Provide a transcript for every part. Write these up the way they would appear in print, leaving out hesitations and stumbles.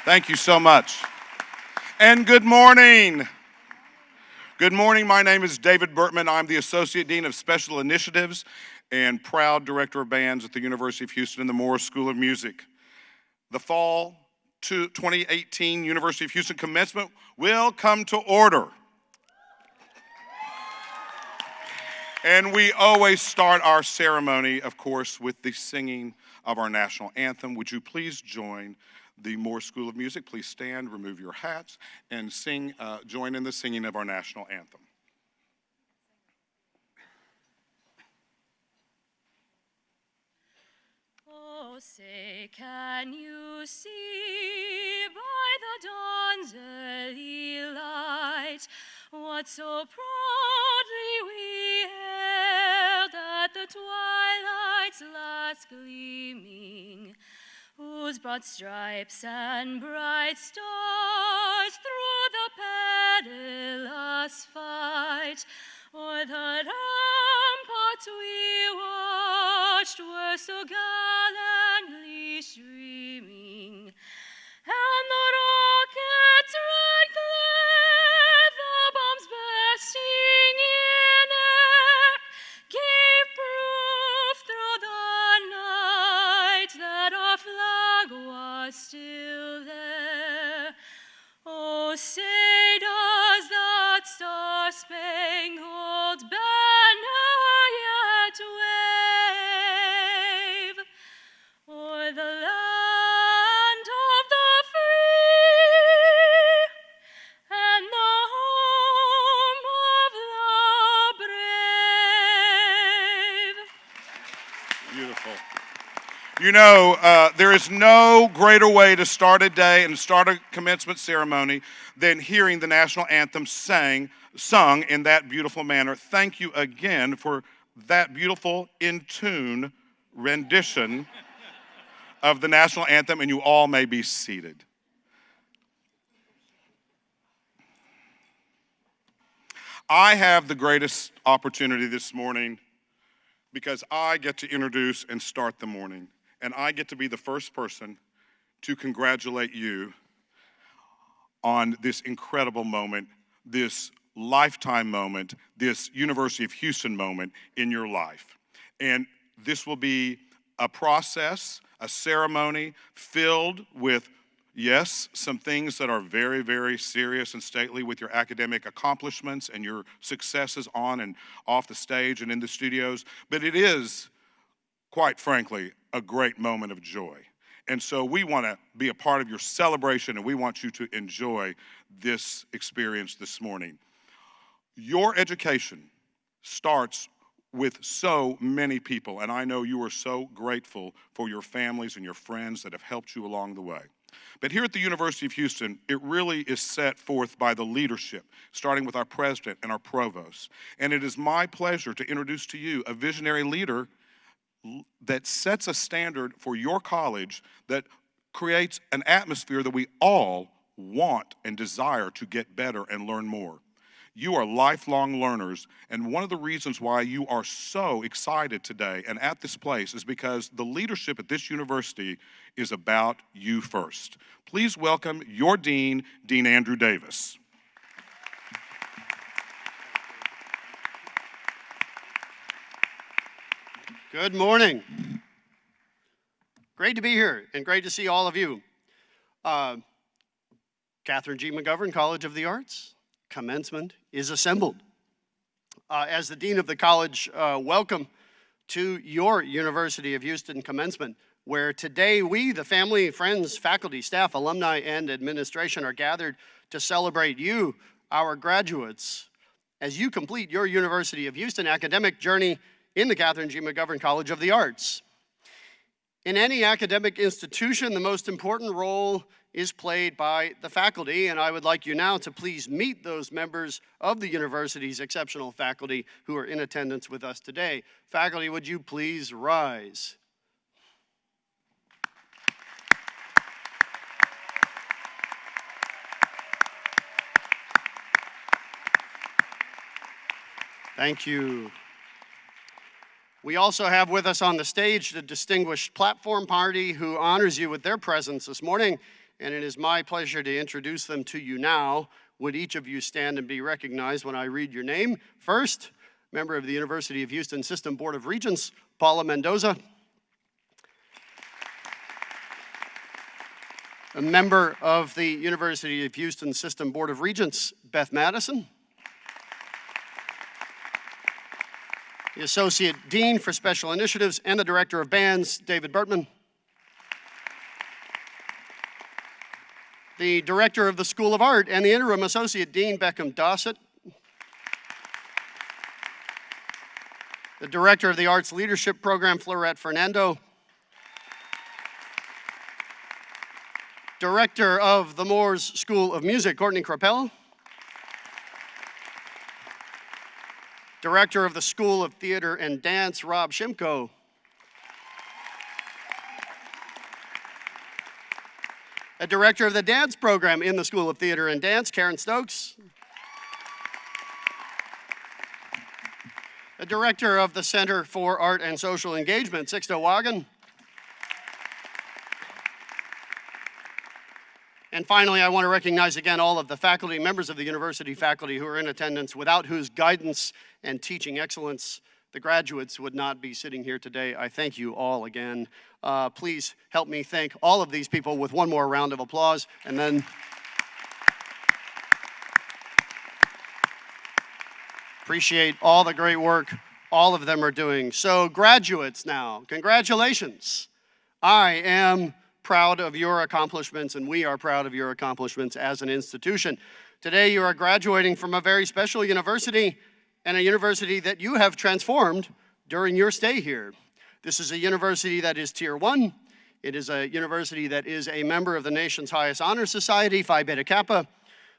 Thank you so much. And good morning. Good morning. My name is David Burtman. I'm the Associate Dean of Special Initiatives and proud Director of Bands at the University of Houston in the Moore School of Music. The fall 2018 University of Houston Commencement will come to order. And we always start our ceremony, of course, with the singing of our national anthem. Would you please join the Moore School of Music? Please stand, remove your hats, and join in the singing of our national anthem. Oh, say, can you see by the dawn's early light what so proudly we hailed at the twilight's last gleaming, whose broad stripes and bright stars through the perilous fight o'er the ramparts we watched were so gallantly streaming, and the rockets red glare, the bombs bursting in air, gave proof through the night that our flag was still there. Oh, say does that star-spangled banner yet wave o'er the land of the free and the home of the brave? Beautiful. You know, there is no greater way to start a day and start a commencement ceremony than hearing the national anthem sung in that beautiful manner. Thank you again for that beautiful, in-tune rendition of the national anthem, and you all may be seated. I have the greatest opportunity this morning because I get to introduce and start the morning. And I get to be the first person to congratulate you on this incredible moment, this lifetime moment, this University of Houston moment in your life. And this will be a process, a ceremony filled with, yes, some things that are very, very serious and stately with your academic accomplishments and your successes on and off the stage and in the studios, but it is, quite frankly, a great moment of joy. And so we want to be a part of your celebration, and we want you to enjoy this experience this morning. Your education starts with so many people, and I know you are so grateful for your families and your friends that have helped you along the way. But here at the University of Houston, it really is set forth by the leadership, starting with our president and our provost. And it is my pleasure to introduce to you a visionary leader that sets a standard for your college that creates an atmosphere that we all want and desire to get better and learn more. You are lifelong learners, and one of the reasons why you are so excited today and at this place is because the leadership at this university is about you first. Please welcome your dean, Dean Andrew Davis. Good morning. Great to be here and great to see all of you. Catherine G. McGovern College of the Arts, Commencement is assembled. As the Dean of the College, welcome to your University of Houston Commencement, where today we, the family, friends, faculty, staff, alumni, and administration are gathered to celebrate you, our graduates, as you complete your University of Houston academic journey in the Catherine G. McGovern College of the Arts. In any academic institution, the most important role is played by the faculty, and I would like you now to please meet those members of the university's exceptional faculty who are in attendance with us today. Faculty, would you please rise? Thank you. We also have with us on the stage the distinguished platform party who honors you with their presence this morning. and it is my pleasure to introduce them to you now. Would each of you stand and be recognized when I read your name? First, member of the University of Houston System Board of Regents, Paula Mendoza. A member of the University of Houston System Board of Regents, Beth Madison. The Associate Dean for Special Initiatives and the Director of Bands, David Bertman. The Director of the School of Art and the Interim Associate Dean, Beckham Dossett. The Director of the Arts Leadership Program, Florette Fernando. Director of the Moores School of Music, Courtney Crapell. Director of the School of Theater and Dance, Rob Shimko. The Director of the Dance Program in the School of Theater and Dance, Karen Stokes. The Director of the Center for Art and Social Engagement, Sixto Wagen. And finally, I want to recognize again all of the faculty, members of the university faculty who are in attendance, without whose guidance and teaching excellence the graduates would not be sitting here today. I thank you all again. Please help me thank all of these people with one more round of applause, and then appreciate all the great work all of them are doing. So graduates now, congratulations. I am proud of your accomplishments, and we are proud of your accomplishments as an institution. Today you are graduating from a very special university, and a university that you have transformed during your stay here. This is a university that is Tier 1. It is a university that is a member of the nation's highest honor society, Phi Beta Kappa.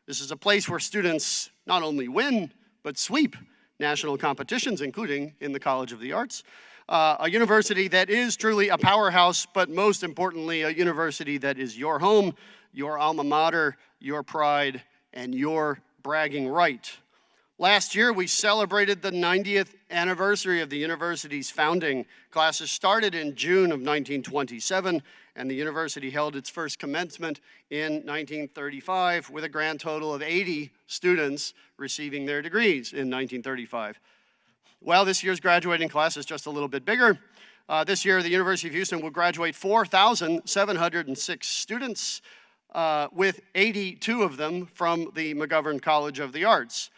This is a place where students not only win, but sweep national competitions, including in the College of the Arts. A university that is truly a powerhouse, but most importantly, a university that is your home, your alma mater, your pride, and your bragging right. Last year, we celebrated the 90th anniversary of the university's founding. Classes started in June of 1927, and the university held its first commencement in 1935 with a grand total of 80 students receiving their degrees in 1935. Well, this year's graduating class is just a little bit bigger. This year, the University of Houston will graduate 4,706 students, with 82 of them from the McGovern College of the Arts.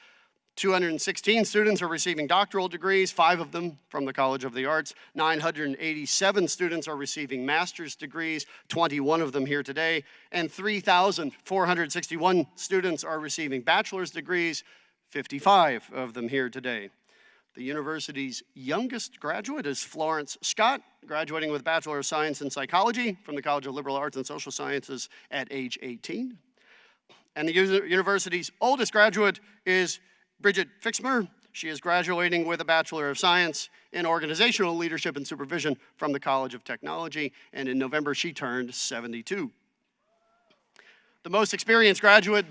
216 students are receiving doctoral degrees, 5 of them from the College of the Arts. 987 students are receiving master's degrees, 21 of them here today. And 3,461 students are receiving bachelor's degrees, 55 of them here today. The university's youngest graduate is Florence Scott, graduating with a Bachelor of Science in Psychology from the College of Liberal Arts and Social Sciences at age 18. And the university's oldest graduate is Bridget Fixmer. She is graduating with a Bachelor of Science in Organizational Leadership and Supervision from the College of Technology, and in November she turned 72. The most experienced graduate,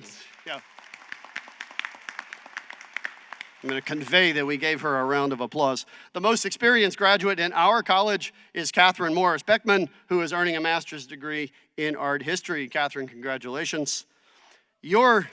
I'm going to convey that we gave her a round of applause. The most experienced graduate in our college is Catherine Morris Beckman, who is earning a master's degree in art history. Catherine, congratulations. Your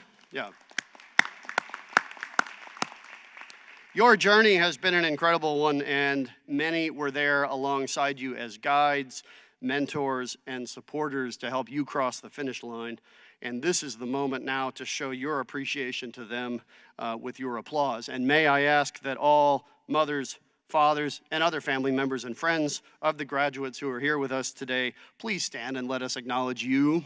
journey has been an incredible one, and many were there alongside you as guides, mentors, and supporters to help you cross the finish line. And this is the moment now to show your appreciation to them with your applause. And may I ask that all mothers, fathers, and other family members and friends of the graduates who are here with us today, please stand and let us acknowledge you.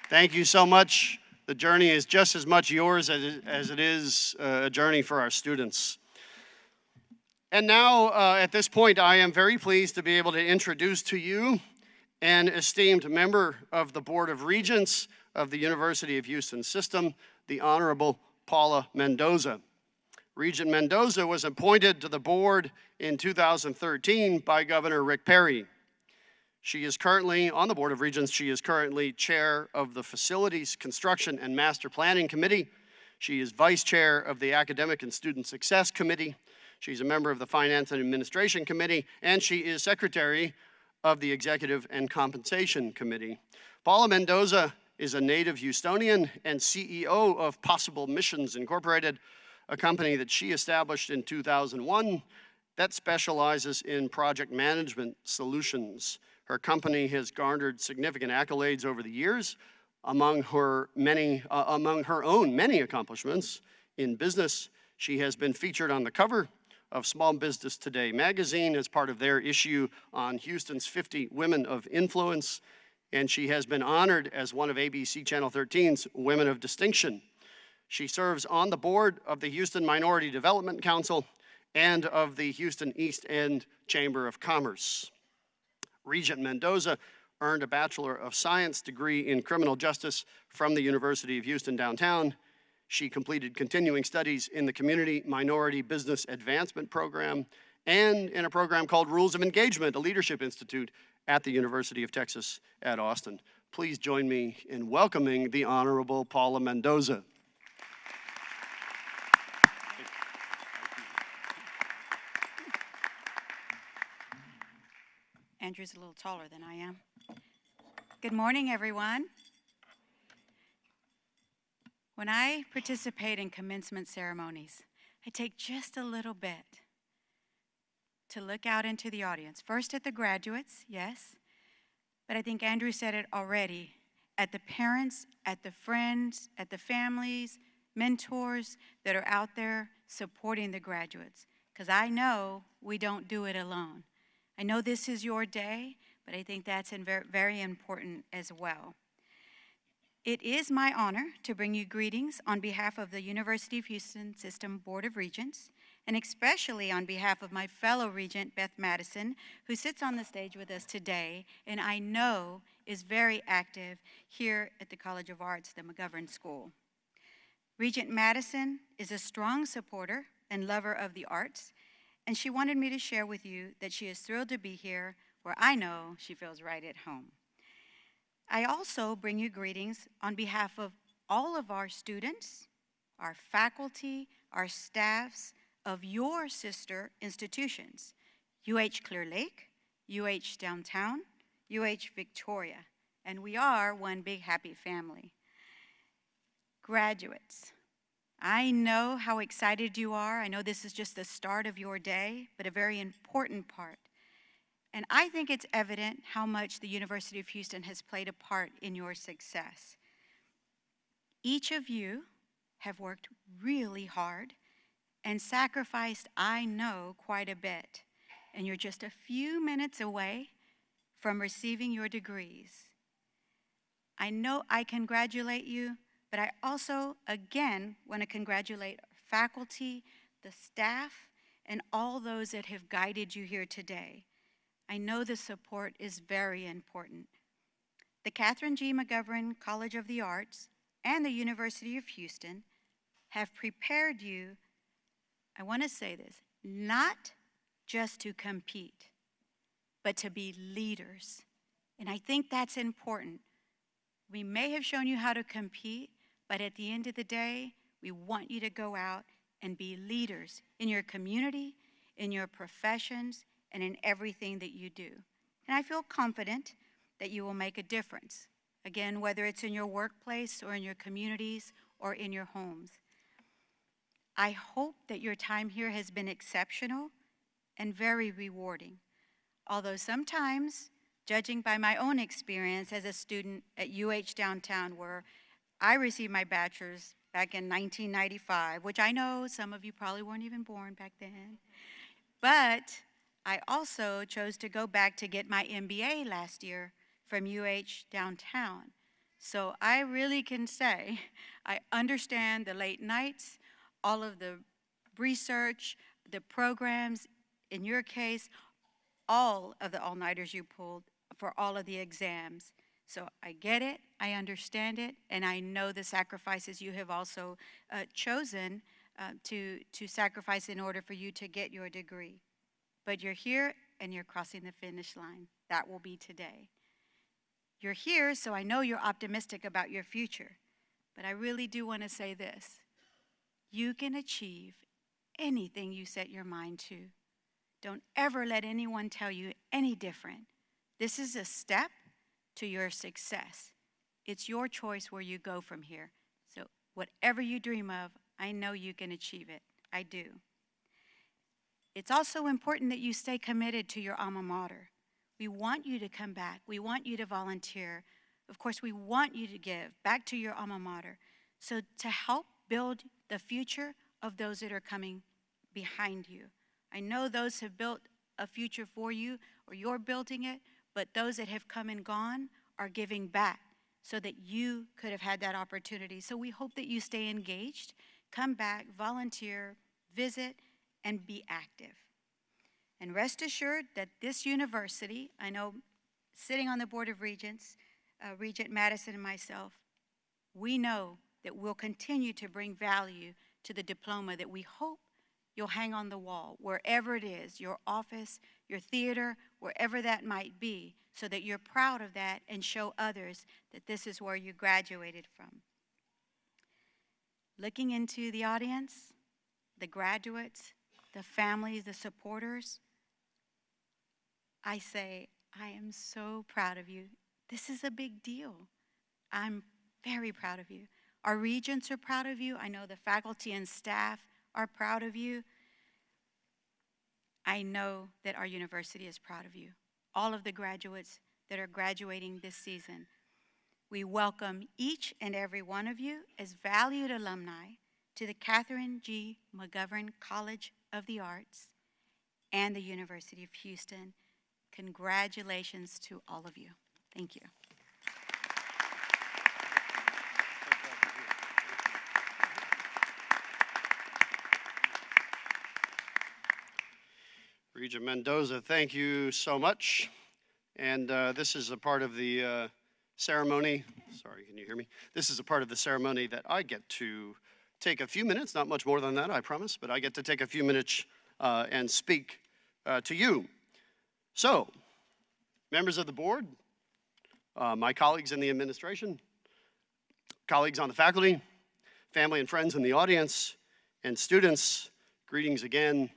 Thank you so much. The journey is just as much yours as it is a journey for our students. And now, at this point, I am very pleased to be able to introduce to you an esteemed member of the Board of Regents of the University of Houston System, the Honorable Paula Mendoza. Regent Mendoza was appointed to the board in 2013 by Governor Rick Perry. She is currently on the Board of Regents. She is currently chair of the Facilities, Construction, and Master Planning Committee. She is vice chair of the Academic and Student Success Committee. She's a member of the Finance and Administration Committee, and she is secretary of the Executive and Compensation Committee. Paula Mendoza is a native Houstonian and CEO of Possible Missions Incorporated, a company that she established in 2001 that specializes in project management solutions. Her company has garnered significant accolades over the years. Among her own many accomplishments in business, she has been featured on the cover of Small Business Today magazine as part of their issue on Houston's 50 Women of Influence, and she has been honored as one of ABC Channel 13's Women of Distinction. She serves on the board of the Houston Minority Development Council and of the Houston East End Chamber of Commerce. Regent Mendoza earned a Bachelor of Science degree in Criminal Justice from the University of Houston downtown. She completed continuing studies in the Community Minority Business Advancement Program and in a program called Rules of Engagement, a leadership institute at the University of Texas at Austin. Please join me in welcoming the Honorable Paula Mendoza. Andrew's a little taller than I am. Good morning, everyone. When I participate in commencement ceremonies, I take just a little bit to look out into the audience. First at the graduates, yes, but I think Andrew said it already, at the parents, at the friends, at the families, mentors that are out there supporting the graduates, because I know we don't do it alone. I know this is your day, but I think that's very important as well. It is my honor to bring you greetings on behalf of the University of Houston System Board of Regents, and especially on behalf of my fellow Regent, Beth Madison, who sits on the stage with us today, and I know is very active here at the College of Arts, the McGovern School. Regent Madison is a strong supporter and lover of the arts, and she wanted me to share with you that she is thrilled to be here where I know she feels right at home. I also bring you greetings on behalf of all of our students, our faculty, our staffs of your sister institutions, UH Clear Lake, UH Downtown, UH Victoria, and we are one big happy family. Graduates, I know how excited you are. I know this is just the start of your day, but a very important part. And I think it's evident how much the University of Houston has played a part in your success. Each of you have worked really hard and sacrificed, I know, quite a bit. And you're just a few minutes away from receiving your degrees. I know I congratulate you, but I also, again, want to congratulate our faculty, the staff, and all those that have guided you here today. I know the support is very important. The Catherine G. McGovern College of the Arts and the University of Houston have prepared you, I want to say this, not just to compete, but to be leaders. And I think that's important. We may have shown you how to compete, but at the end of the day, we want you to go out and be leaders in your community, in your professions, and in everything that you do. And I feel confident that you will make a difference. Again, whether it's in your workplace or in your communities or in your homes. I hope that your time here has been exceptional and very rewarding. Although sometimes, judging by my own experience as a student at UH Downtown, where I received my bachelor's back in 1995, which I know some of you probably weren't even born back then. But I also chose to go back to get my MBA last year from UH Downtown. So I really can say I understand the late nights, all of the research, the programs, in your case, all of the all-nighters you pulled for all of the exams. So I get it, I understand it, and I know the sacrifices you have also chosen to sacrifice in order for you to get your degree. but you're here and you're crossing the finish line. That will be today. You're here, so I know you're optimistic about your future, but I really do want to say this. You can achieve anything you set your mind to. Don't ever let anyone tell you any different. This is a step to your success. It's your choice where you go from here. So whatever you dream of, I know you can achieve it. I do. It's also important that you stay committed to your alma mater. We want you to come back. We want you to volunteer. Of course, we want you to give back to your alma mater. So to help build the future of those that are coming behind you. I know those have built a future for you, or you're building it, but those that have come and gone are giving back so that you could have had that opportunity. So we hope that you stay engaged, come back, volunteer, visit, and be active. And rest assured that this university, I know sitting on the Board of Regents, Regent Madison and myself, we know that we'll continue to bring value to the diploma that we hope you'll hang on the wall, wherever it is, your office, your theater, wherever that might be, so that you're proud of that and show others that this is where you graduated from. Looking into the audience, the graduates, the families, the supporters, I say, I am so proud of you. This is a big deal. I'm very proud of you. Our regents are proud of you. I know the faculty and staff are proud of you. I know that our university is proud of you. All of the graduates that are graduating this season. We welcome each and every one of you as valued alumni to the Catherine G. McGovern College of the Arts and the University of Houston. Congratulations to all of you. Thank you. Regent Mendoza, thank you so much. And this is a part of the ceremony. Sorry, can you hear me? This is a part of the ceremony that I get to take a few minutes, not much more than that, I promise, but I get to take a few minutes and speak to you. So, members of the board, my colleagues in the administration, colleagues on the faculty, family and friends in the audience, and students, greetings again.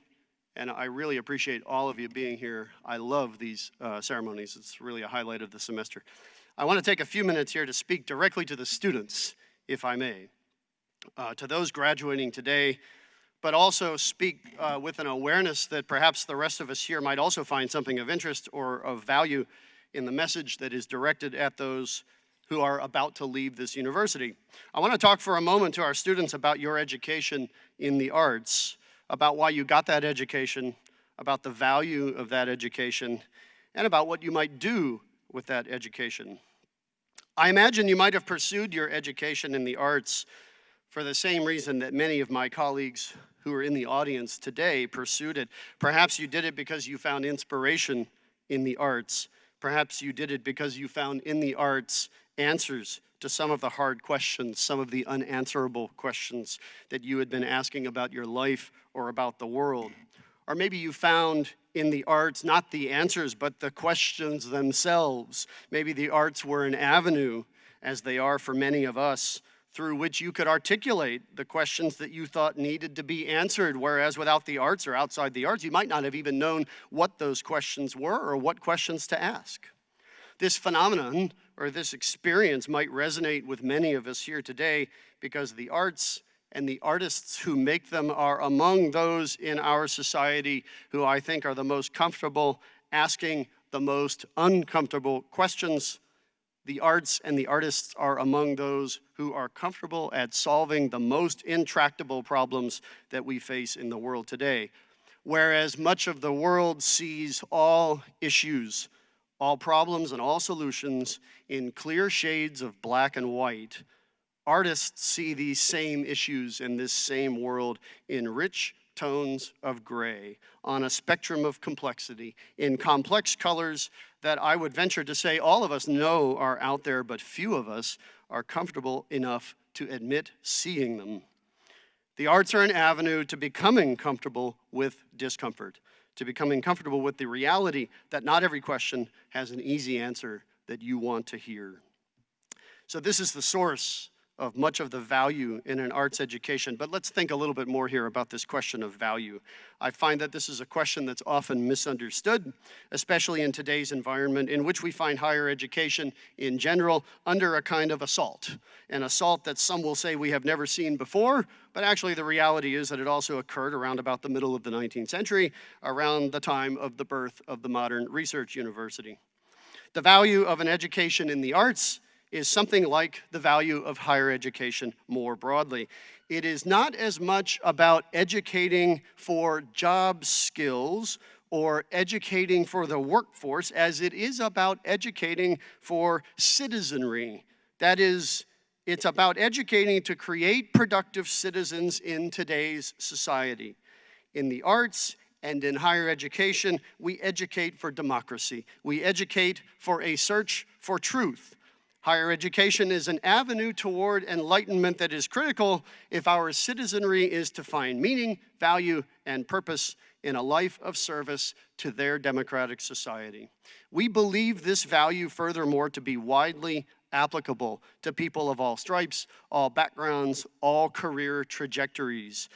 And I really appreciate all of you being here. I love these ceremonies. It's really a highlight of the semester. I want to take a few minutes here to speak directly to the students, if I may, to those graduating today, but also speak with an awareness that perhaps the rest of us here might also find something of interest or of value in the message that is directed at those who are about to leave this university. I want to talk for a moment to our students about your education in the arts, about why you got that education, about the value of that education, and about what you might do with that education. I imagine you might have pursued your education in the arts for the same reason that many of my colleagues who are in the audience today pursued it. Perhaps you did it because you found inspiration in the arts. Perhaps you did it because you found in the arts answers to some of the hard questions, some of the unanswerable questions that you had been asking about your life or about the world. Or maybe you found in the arts not the answers, but the questions themselves. Maybe the arts were an avenue, as they are for many of us, through which you could articulate the questions that you thought needed to be answered, whereas without the arts or outside the arts, you might not have even known what those questions were or what questions to ask. This phenomenon or this experience might resonate with many of us here today because the arts and the artists who make them are among those in our society who I think are the most comfortable asking the most uncomfortable questions. The arts and the artists are among those who are comfortable at solving the most intractable problems that we face in the world today. Whereas much of the world sees all issues, all problems and all solutions in clear shades of black and white, artists see these same issues in this same world in rich tones of gray, on a spectrum of complexity, in complex colors that I would venture to say all of us know are out there, but few of us are comfortable enough to admit seeing them. The arts are an avenue to becoming comfortable with discomfort, to becoming comfortable with the reality that not every question has an easy answer that you want to hear. So this is the source of much of the value in an arts education. But let's think a little bit more here about this question of value. I find that this is a question that's often misunderstood, especially in today's environment in which we find higher education in general under a kind of assault. An assault that some will say we have never seen before, but actually the reality is that it also occurred around about the middle of the 19th century, around the time of the birth of the modern research university. The value of an education in the arts is something like the value of higher education more broadly. It is not as much about educating for job skills or educating for the workforce as it is about educating for citizenry. That is, it's about educating to create productive citizens in today's society. In the arts and in higher education, we educate for democracy. We educate for a search for truth. Higher education is an avenue toward enlightenment that is critical if our citizenry is to find meaning, value, and purpose in a life of service to their democratic society. We believe this value, furthermore, to be widely applicable to people of all stripes, all backgrounds, all career trajectories.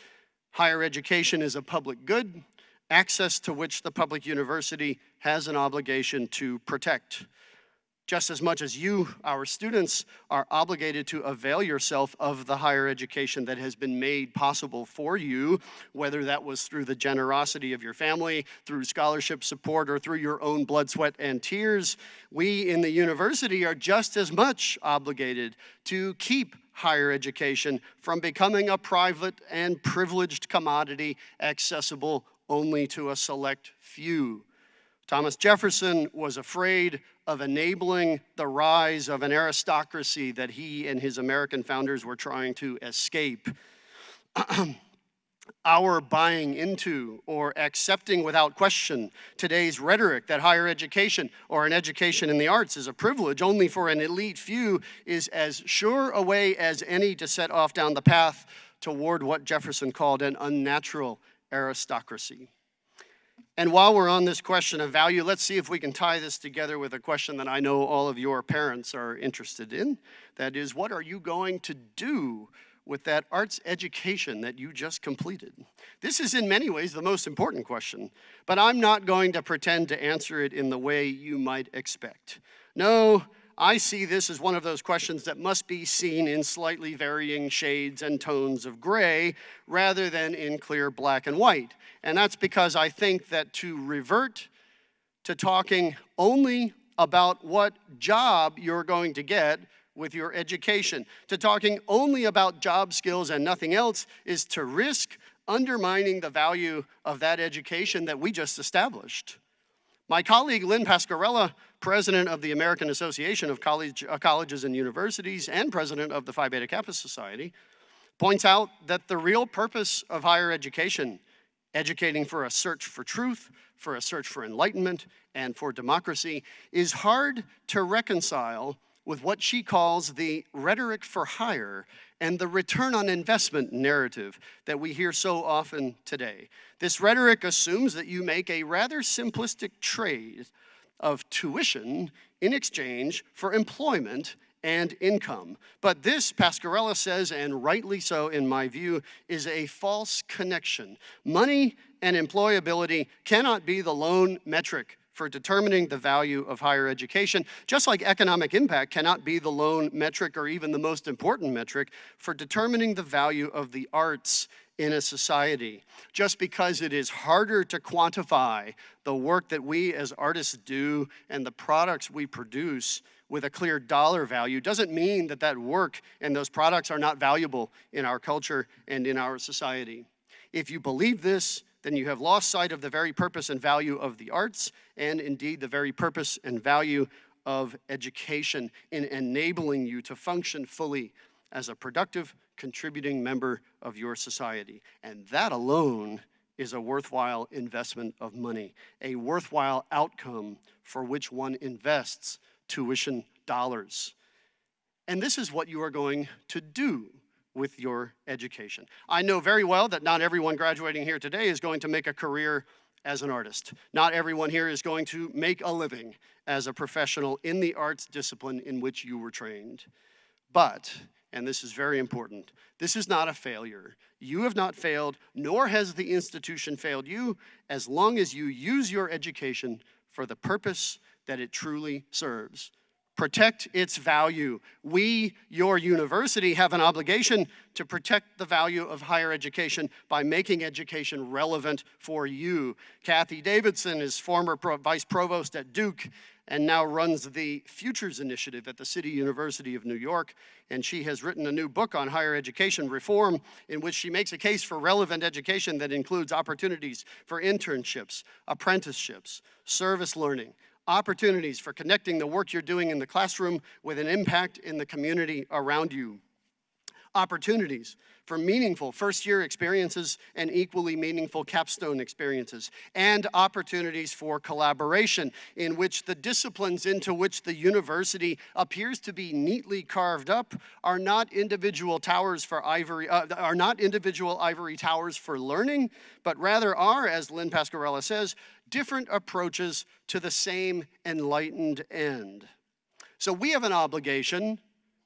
Higher education is a public good, access to which the public university has an obligation to protect. Just as much as you, our students, are obligated to avail yourself of the higher education that has been made possible for you, whether that was through the generosity of your family, through scholarship support, or through your own blood, sweat, and tears, we in the university are just as much obligated to keep higher education from becoming a private and privileged commodity accessible only to a select few. Thomas Jefferson was afraid of enabling the rise of an aristocracy that he and his American founders were trying to escape. Our buying into or accepting without question today's rhetoric that higher education or an education in the arts is a privilege only for an elite few is as sure a way as any to set off down the path toward what Jefferson called an unnatural aristocracy. And while we're on this question of value, let's see if we can tie this together with a question that I know all of your parents are interested in. That is, what are you going to do with that arts education that you just completed? This is in many ways the most important question, but I'm not going to pretend to answer it in the way you might expect. No, I see this as one of those questions that must be seen in slightly varying shades and tones of gray rather than in clear black and white. And that's because I think that to revert to talking only about what job you're going to get with your education, to talking only about job skills and nothing else, is to risk undermining the value of that education that we just established. My colleague Lynn Pasquarella, president of the American Association of Colleges and Universities and president of the Phi Beta Kappa Society, points out that the real purpose of higher education, educating for a search for truth, for a search for enlightenment, and for democracy, is hard to reconcile with what she calls the rhetoric for hire and the return on investment narrative that we hear so often today. This rhetoric assumes that you make a rather simplistic trade of tuition in exchange for employment and income. But this, Pasquarella says, and rightly so in my view, is a false connection. Money and employability cannot be the lone metric for determining the value of higher education, just like economic impact cannot be the lone metric or even the most important metric for determining the value of the arts in a society. Just because it is harder to quantify the work that we as artists do and the products we produce with a clear dollar value doesn't mean that that work and those products are not valuable in our culture and in our society. If you believe this, then you have lost sight of the very purpose and value of the arts, and indeed the very purpose and value of education in enabling you to function fully as a productive, contributing member of your society. And that alone is a worthwhile investment of money, a worthwhile outcome for which one invests tuition dollars. And this is what you are going to do with your education. I know very well that not everyone graduating here today is going to make a career as an artist. Not everyone here is going to make a living as a professional in the arts discipline in which you were trained. But, and this is very important, this is not a failure. You have not failed, nor has the institution failed you, as long as you use your education for the purpose that it truly serves. Protect its value. We, your university, have an obligation to protect the value of higher education by making education relevant for you. Kathy Davidson is former vice provost at Duke and now runs the Futures Initiative at the City University of New York. And she has written a new book on higher education reform in which she makes a case for relevant education that includes opportunities for internships, apprenticeships, service learning, opportunities for connecting the work you're doing in the classroom with an impact in the community around you. Opportunities for meaningful first-year experiences and equally meaningful capstone experiences, and opportunities for collaboration in which the disciplines into which the university appears to be neatly carved up are not individual ivory towers for learning, but rather are, as Lynn Pasquarella says, different approaches to the same enlightened end. So we have an obligation.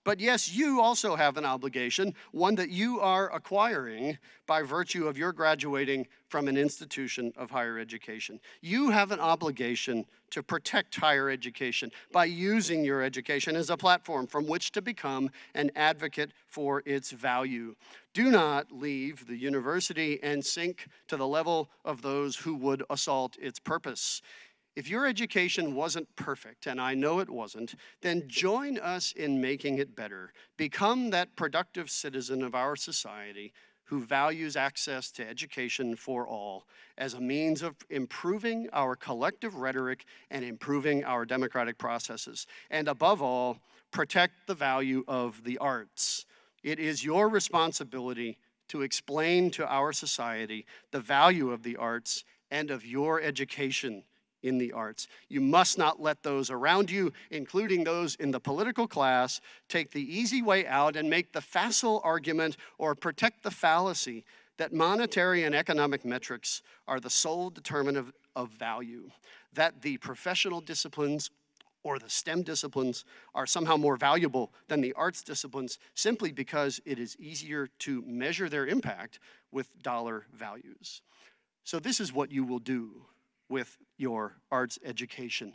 But yes, you also have an obligation, one that you are acquiring by virtue of your graduating from an institution of higher education. You have an obligation to protect higher education by using your education as a platform from which to become an advocate for its value. Do not leave the university and sink to the level of those who would assault its purpose. If your education wasn't perfect, and I know it wasn't, then join us in making it better. Become that productive citizen of our society who values access to education for all as a means of improving our collective rhetoric and improving our democratic processes. And above all, protect the value of the arts. It is your responsibility to explain to our society the value of the arts and of your education in the arts. You must not let those around you, including those in the political class, take the easy way out and make the facile argument or protect the fallacy that monetary and economic metrics are the sole determinant of value, that the professional disciplines or the STEM disciplines are somehow more valuable than the arts disciplines simply because it is easier to measure their impact with dollar values. So this is what you will do with your arts education.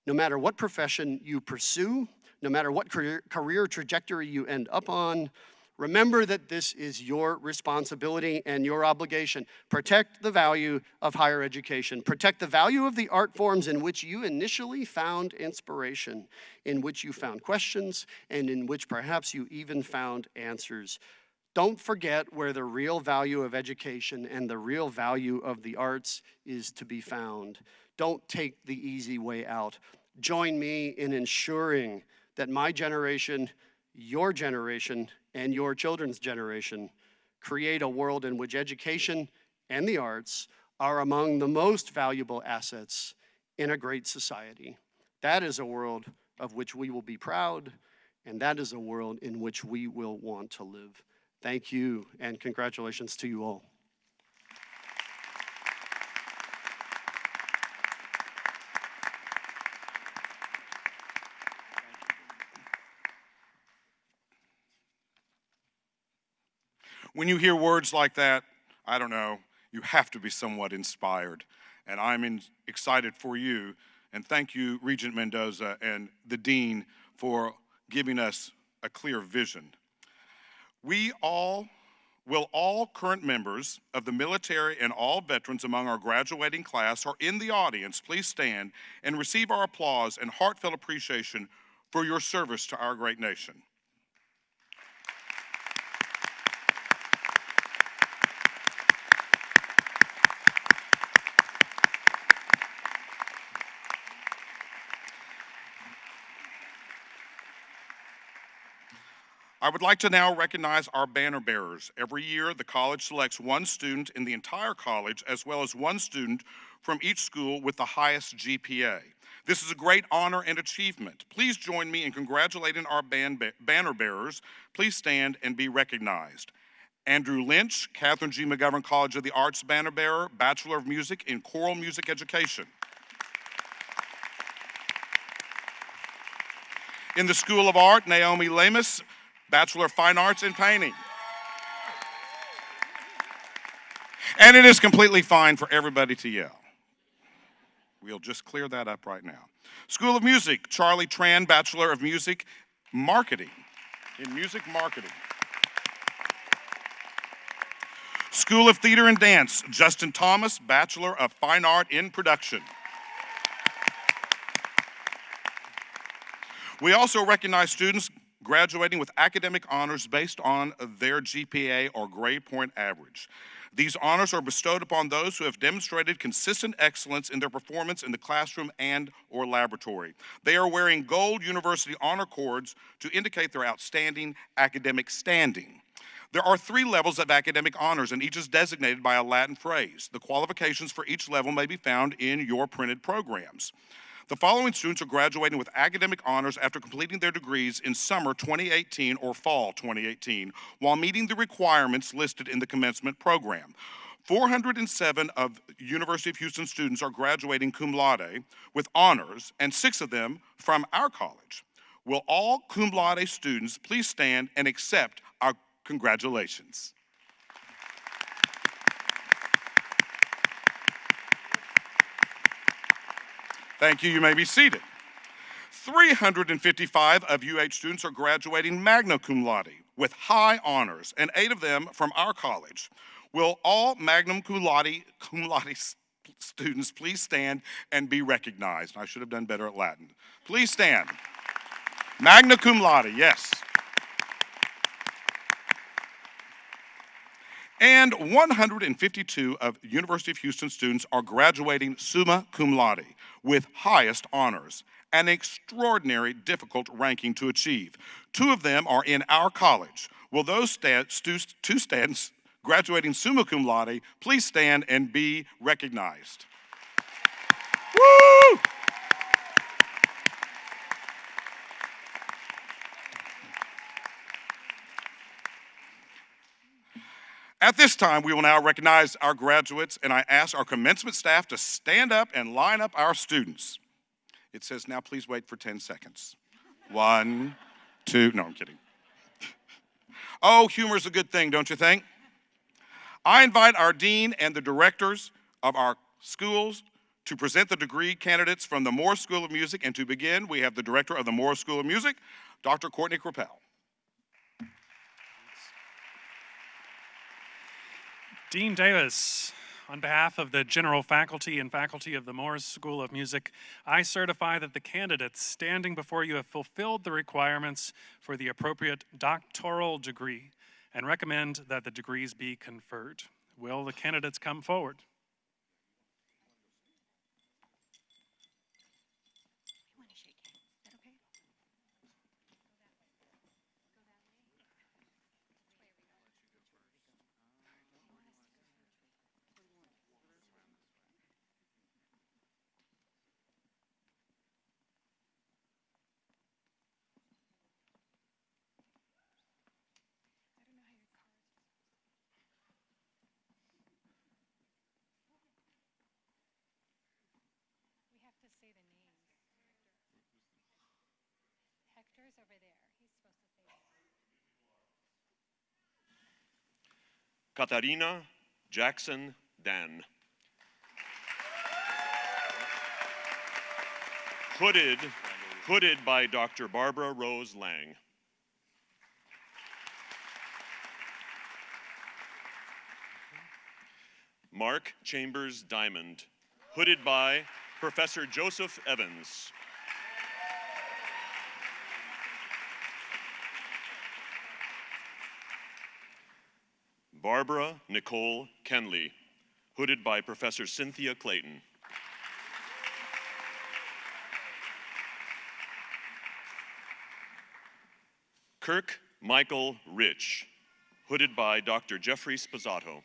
No matter what profession you pursue, no matter what career trajectory you end up on, remember that this is your responsibility and your obligation. Protect the value of higher education. Protect the value of the art forms in which you initially found inspiration, in which you found questions, and in which perhaps you even found answers. Don't forget where the real value of education and the real value of the arts is to be found. Don't take the easy way out. Join me in ensuring that my generation, your generation, and your children's generation create a world in which education and the arts are among the most valuable assets in a great society. That is a world of which we will be proud, and that is a world in which we will want to live. Thank you, and congratulations to you all. When you hear words like that, I don't know, you have to be somewhat inspired. And I'm excited for you. And thank you, Regent Mendoza and the Dean, for giving us a clear vision. All current members of the military and all veterans among our graduating class are in the audience, please stand and receive our applause and heartfelt appreciation for your service to our great nation. I would like to now recognize our banner bearers. Every year, the college selects one student in the entire college, as well as one student from each school with the highest GPA. This is a great honor and achievement. Please join me in congratulating our banner bearers. Please stand and be recognized. Andrew Lynch, Catherine G. McGovern College of the Arts banner bearer, Bachelor of Music in Choral Music Education. In the School of Art, Naomi Lamus, Bachelor of Fine Arts in Painting. And it is completely fine for everybody to yell. We'll just clear that up right now. School of Music, Charlie Tran, Bachelor of Music Marketing, in Music Marketing. School of Theater and Dance, Justin Thomas, Bachelor of Fine Art in Production. We also recognize students graduating with academic honors based on their GPA or grade point average. These honors are bestowed upon those who have demonstrated consistent excellence in their performance in the classroom and/or laboratory. They are wearing gold university honor cords to indicate their outstanding academic standing. There are 3 levels of academic honors, and each is designated by a Latin phrase. The qualifications for each level may be found in your printed programs. The following students are graduating with academic honors after completing their degrees in summer 2018 or fall 2018 while meeting the requirements listed in the commencement program. 407 of University of Houston students are graduating cum laude with honors, and 6 of them from our college. Will all cum laude students please stand and accept our congratulations? Thank you. You may be seated. 355 of UH students are graduating magna cum laude with high honors, and 8 of them from our college. Will all magna cum laude students please stand and be recognized? I should have done better at Latin. Please stand. Magna cum laude, yes. And 152 of University of Houston students are graduating summa cum laude with highest honors, an extraordinary difficult ranking to achieve. 2 of them are in our college. Will those 2 students graduating summa cum laude please stand and be recognized? Woo! At this time, we will now recognize our graduates, and I ask our commencement staff to stand up and line up our students. It says, now please wait for 10 seconds. 1, 2, no, I'm kidding. Oh, humor is a good thing, don't you think? I invite our dean and the directors of our schools to present the degree candidates from the Moore School of Music, and to begin, we have the director of the Moore School of Music, Dr. Courtney Crapel. Dean Davis, on behalf of the general faculty and faculty of the Morris School of Music, I certify that the candidates standing before you have fulfilled the requirements for the appropriate doctoral degree and recommend that the degrees be conferred. Will the candidates come forward? Say the names. Hector's over there. He's supposed to say that. Katarina Jackson Dan. Hooded by Dr. Barbara Rose Lang. Mark Chambers Diamond, hooded by Professor Joseph Evans. Barbara Nicole Kenley, hooded by Professor Cynthia Clayton. Kirk Michael Rich, hooded by Dr. Jeffrey Sposato.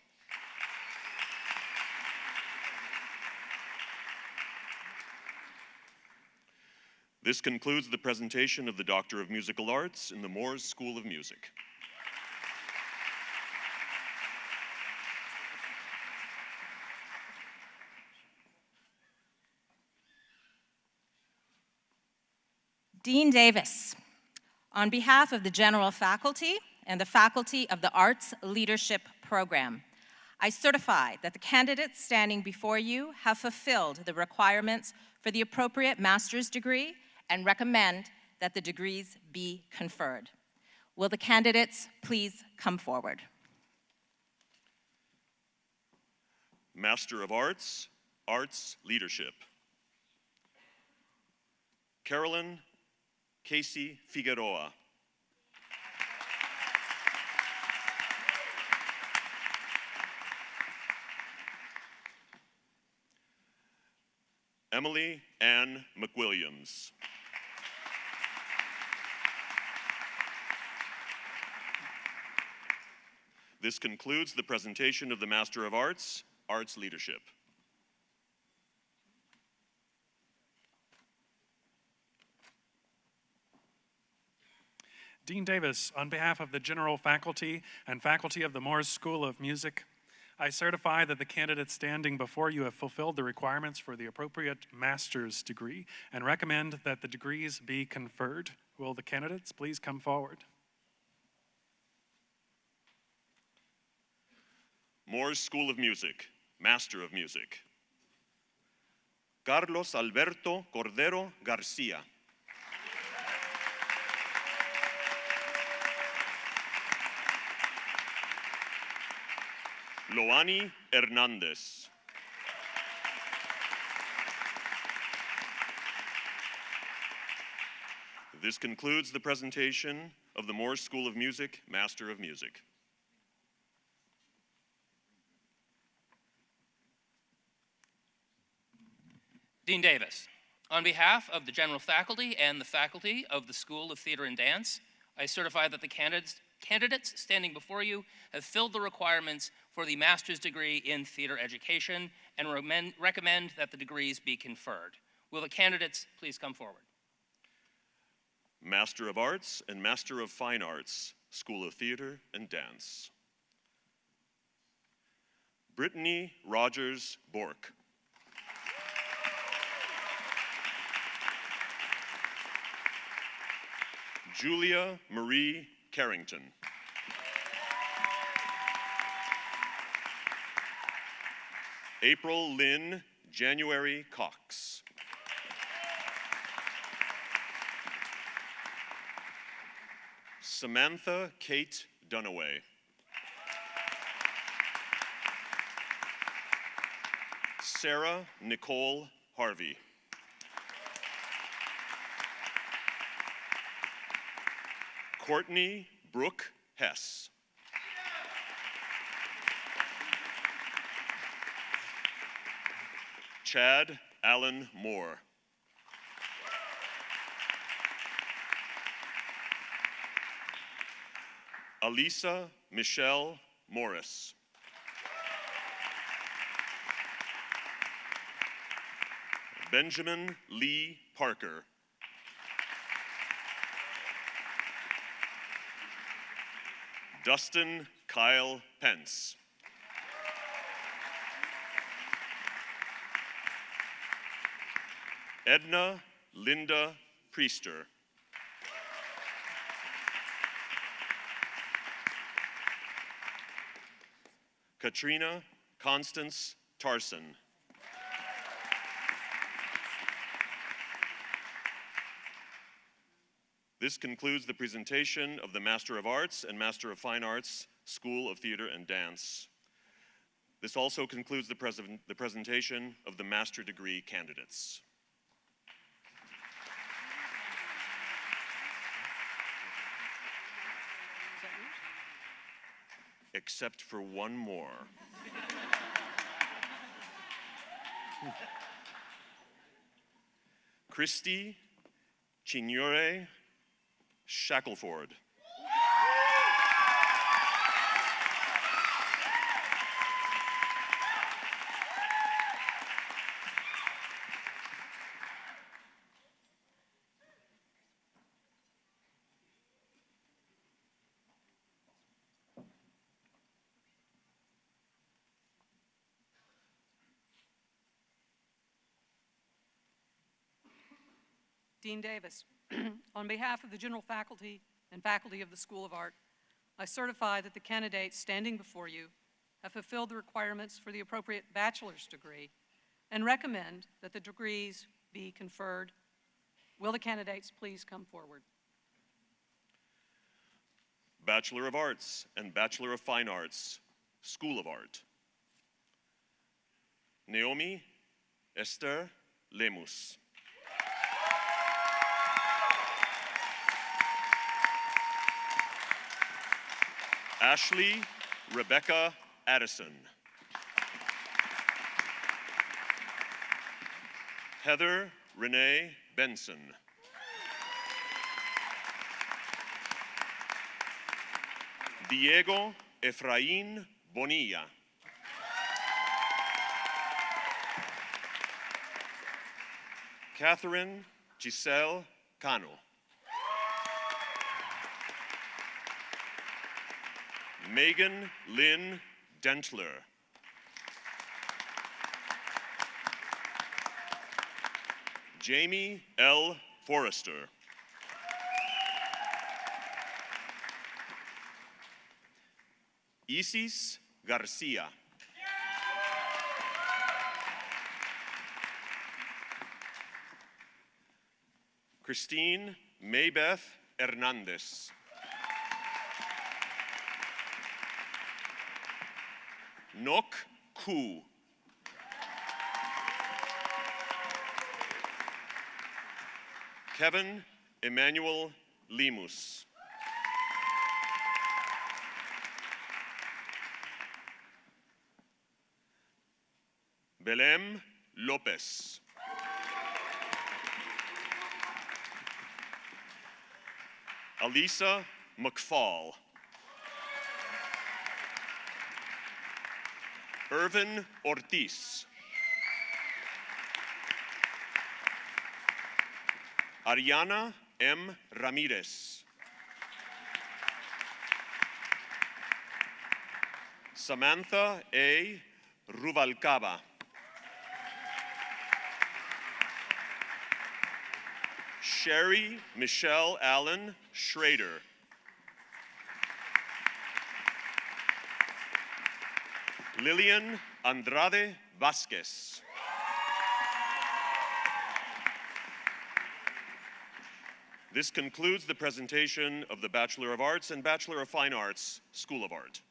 This concludes the presentation of the Doctor of Musical Arts in the Moores School of Music. Dean Davis, on behalf of the general faculty and the Faculty of the Arts Leadership Program, I certify that the candidates standing before you have fulfilled the requirements for the appropriate master's degree and recommend that the degrees be conferred. Will the candidates please come forward? Master of Arts, Arts Leadership. Carolyn Casey Figueroa. Emily Ann McWilliams. This concludes the presentation of the Master of Arts, Arts Leadership. Dean Davis, on behalf of the general faculty and faculty of the Moores School of Music, I certify that the candidates standing before you have fulfilled the requirements for the appropriate master's degree and recommend that the degrees be conferred. Will the candidates please come forward? Moores School of Music, Master of Music. Carlos Alberto Cordero Garcia. Loani Hernandez. This concludes the presentation of the Moores School of Music, Master of Music. Dean Davis, on behalf of the general faculty and the faculty of the School of Theater and Dance, I certify that the candidates standing before you have filled the requirements for the master's degree in theater education and recommend that the degrees be conferred. Will the candidates please come forward? Master of Arts and Master of Fine Arts, School of Theater and Dance. Brittany Rogers Bork. Julia Marie Carrington. April Lynn January Cox. Samantha Kate Dunaway. Sarah Nicole Harvey. Courtney Brooke Hess. Chad Allen Moore. Alisa Michelle Morris. Benjamin Lee Parker. Dustin Kyle Pence. Edna Linda Priester. Katrina Constance Tarson. This concludes the presentation of the Master of Arts and Master of Fine Arts School of Theater and Dance. This also concludes the presentation of the master degree candidates. Except for one more. Christy Chignore Shackelford. Dean Davis, on behalf of the general faculty and faculty of the School of Art, I certify that the candidates standing before you have fulfilled the requirements for the appropriate bachelor's degree and recommend that the degrees be conferred. Will the candidates please come forward? Bachelor of Arts and Bachelor of Fine Arts, School of Art. Naomi Esther Lemus. Ashley Rebecca Addison. Heather Renee Benson. Diego Efraín Bonilla. Catherine Giselle Cano. Megan Lynn Dentler. Jamie L. Forrester. Isis Garcia. Christine Maybeth Hernandez. Nok Ku. Kevin Emmanuel Lemus. Belém Lopez. Alisa McFall. Irvin Ortiz. Ariana M. Ramirez. Samantha A. Rubalcaba. Sherry Michelle Allen Schrader. Lillian Andrade Vasquez. This concludes the presentation of the Bachelor of Arts and Bachelor of Fine Arts, School of Art.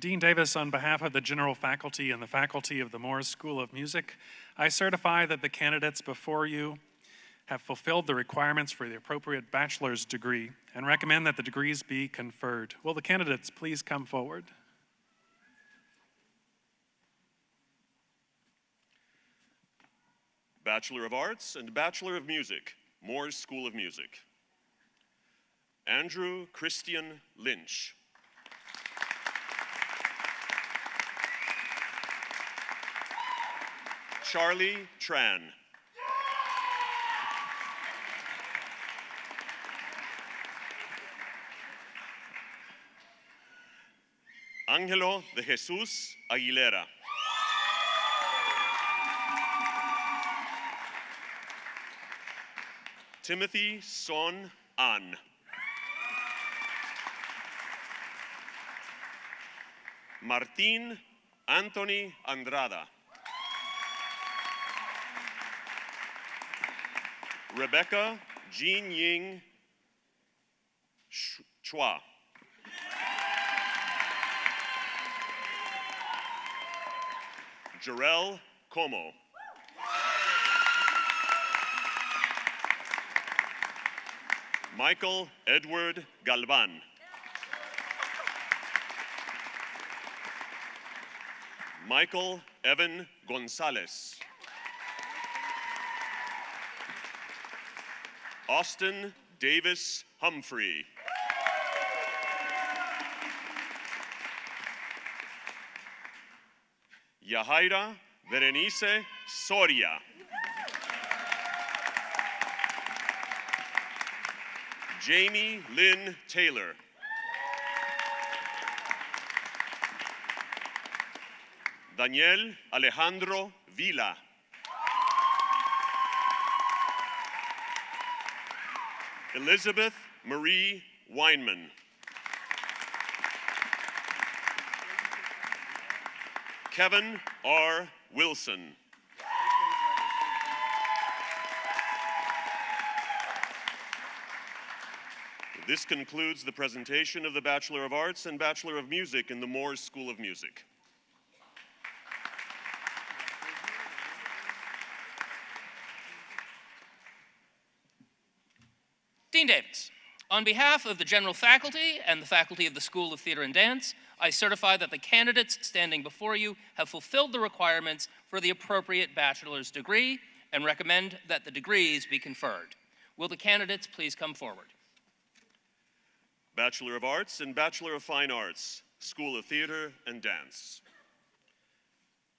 Dean Davis, on behalf of the general faculty and the faculty of the Moores School of Music, I certify that the candidates before you have fulfilled the requirements for the appropriate bachelor's degree and recommend that the degrees be conferred. Will the candidates please come forward? Bachelor of Arts and Bachelor of Music, Moores School of Music. Andrew Christian Lynch. Charlie Tran. Ángelo de Jesús Aguilera. Timothy Son An. Martín Anthony Andrada. Rebecca Jean Ying Chua. Jarell Como. Michael Edward Galvan. Michael Evan Gonzalez. Austin Davis Humphrey. Yahaira Berenice Soria. Jamie Lynn Taylor. Daniel Alejandro Vila. Elizabeth Marie Weinman. Kevin R. Wilson. This concludes the presentation of the Bachelor of Arts and Bachelor of Music in the Moores School of Music. Dean Davis, on behalf of the general faculty and the faculty of the School of Theater and Dance, I certify that the candidates standing before you have fulfilled the requirements for the appropriate bachelor's degree and recommend that the degrees be conferred. Will the candidates please come forward? Bachelor of Arts and Bachelor of Fine Arts, School of Theater and Dance.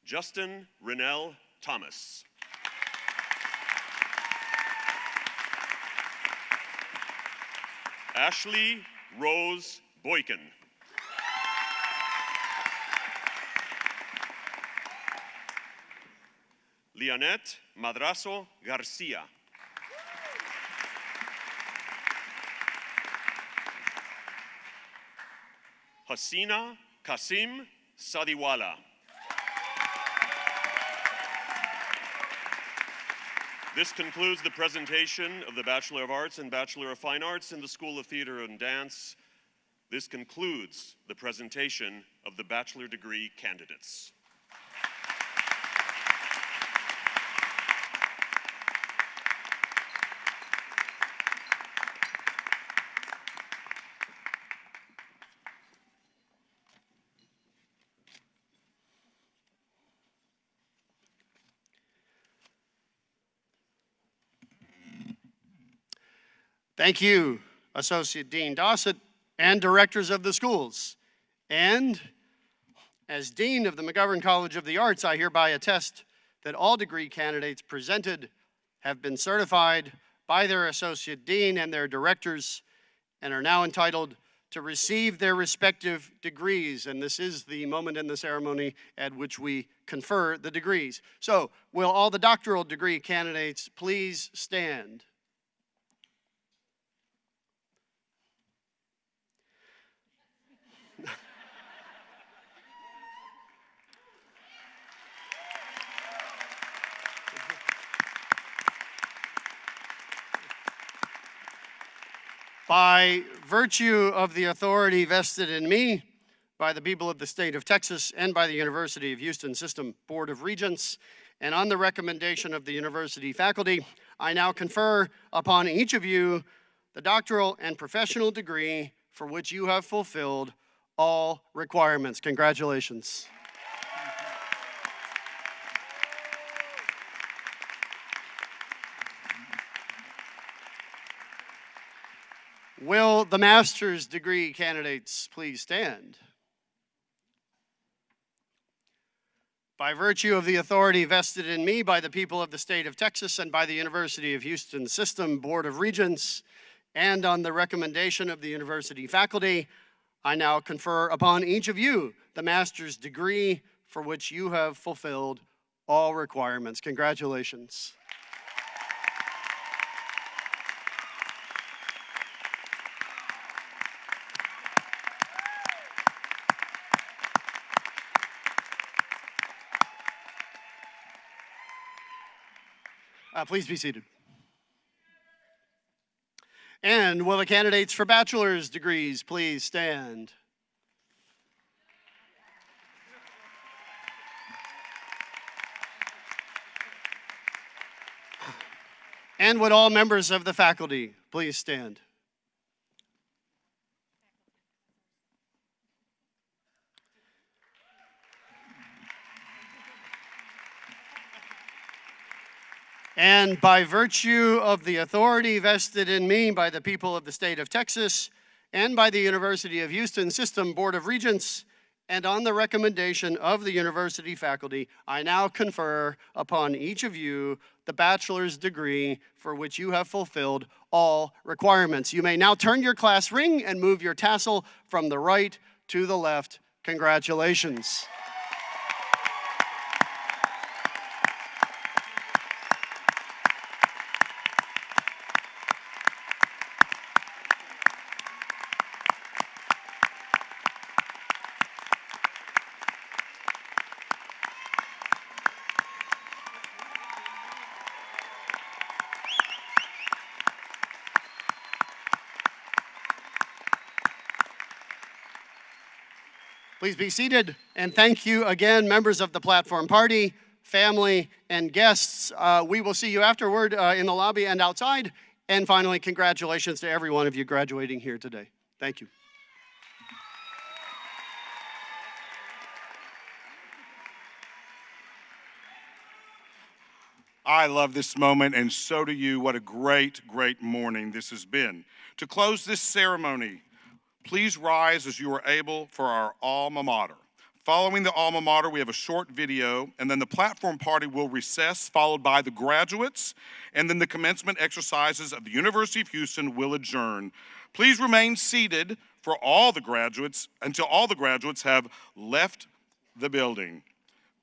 Justin Rennell Thomas. Ashley Rose Boykin. Leonette Madrazo Garcia. Hasina Kasim Sadiwala. This concludes the presentation of the Bachelor of Arts and Bachelor of Fine Arts in the School of Theater and Dance. This concludes the presentation of the bachelor degree candidates. Thank you, Associate Dean Dossett and directors of the schools. And as Dean of the McGovern College of the Arts, I hereby attest that all degree candidates presented have been certified by their Associate Dean and their directors and are now entitled to receive their respective degrees. And this is the moment in the ceremony at which we confer the degrees. So, will all the doctoral degree candidates please stand? By virtue of the authority vested in me by the people of the state of Texas and by the University of Houston System Board of Regents, and on the recommendation of the university faculty, I now confer upon each of you the doctoral and professional degree for which you have fulfilled all requirements. Congratulations. Will the master's degree candidates please stand? By virtue of the authority vested in me by the people of the state of Texas and by the University of Houston System Board of Regents, and on the recommendation of the university faculty, I now confer upon each of you the master's degree for which you have fulfilled all requirements. Congratulations. Please be seated. And will the candidates for bachelor's degrees please stand? And would all members of the faculty please stand? And by virtue of the authority vested in me by the people of the state of Texas and by the University of Houston System Board of Regents, and on the recommendation of the university faculty, I now confer upon each of you the bachelor's degree for which you have fulfilled all requirements. You may now turn your class ring and move your tassel from the right to the left. Congratulations. Please be seated, and thank you again, members of the Platform Party, family, and guests. We will see you afterward in the lobby and outside. And finally, congratulations to every one of you graduating here today. Thank you. I love this moment, and so do you. What a great, great morning this has been. To close this ceremony, please rise as you are able for our alma mater. Following the alma mater, we have a short video, and then the platform party will recess, followed by the graduates, and then the commencement exercises of the University of Houston will adjourn. Please remain seated for all the graduates until all the graduates have left the building.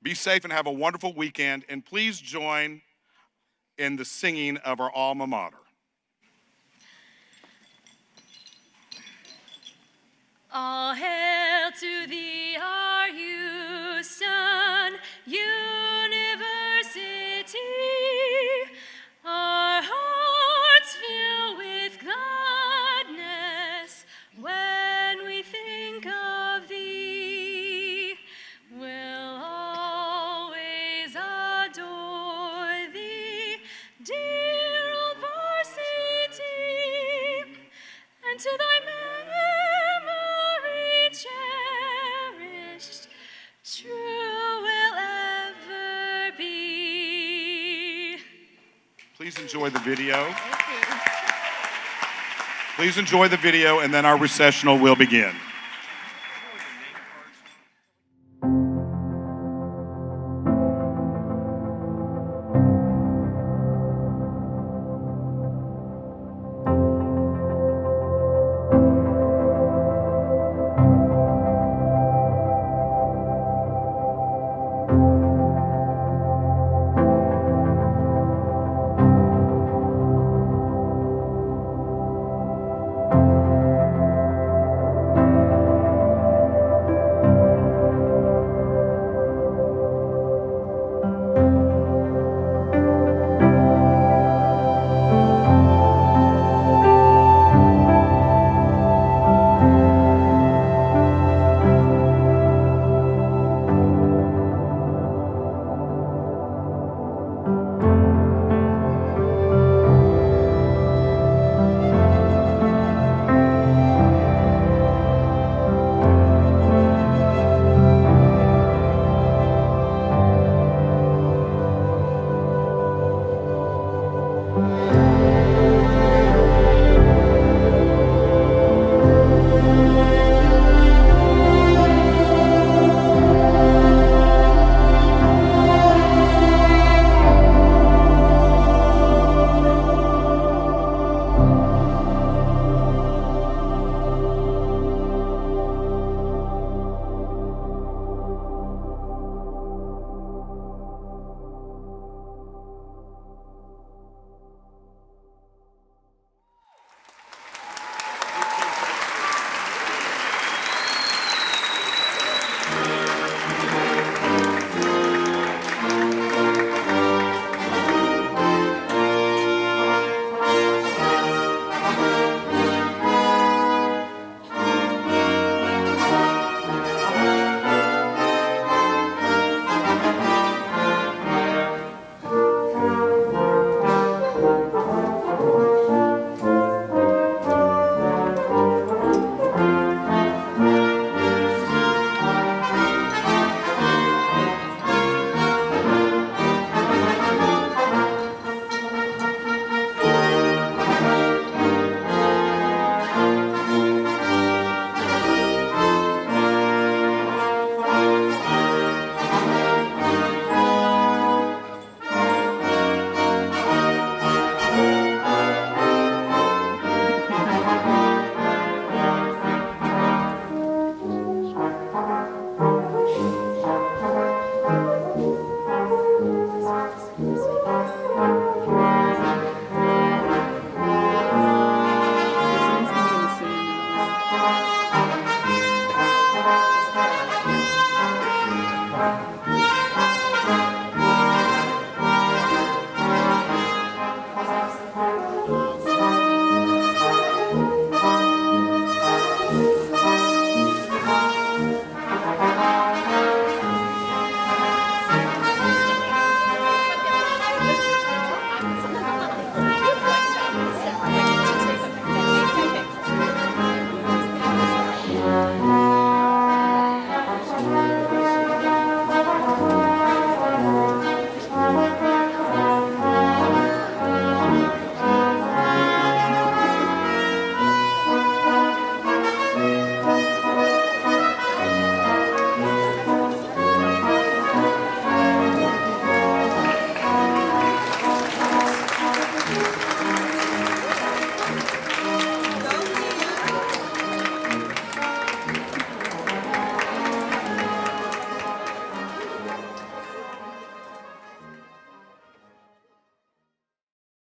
Be safe and have a wonderful weekend, and please join in the singing of our alma mater. All hail to thee, our Houston University. Our hearts fill with gladness when we think of thee. We'll always adore thee, dear old varsity, and to thy memory cherished, true will ever be. Please enjoy the video. Please enjoy the video, and then our recessional will begin.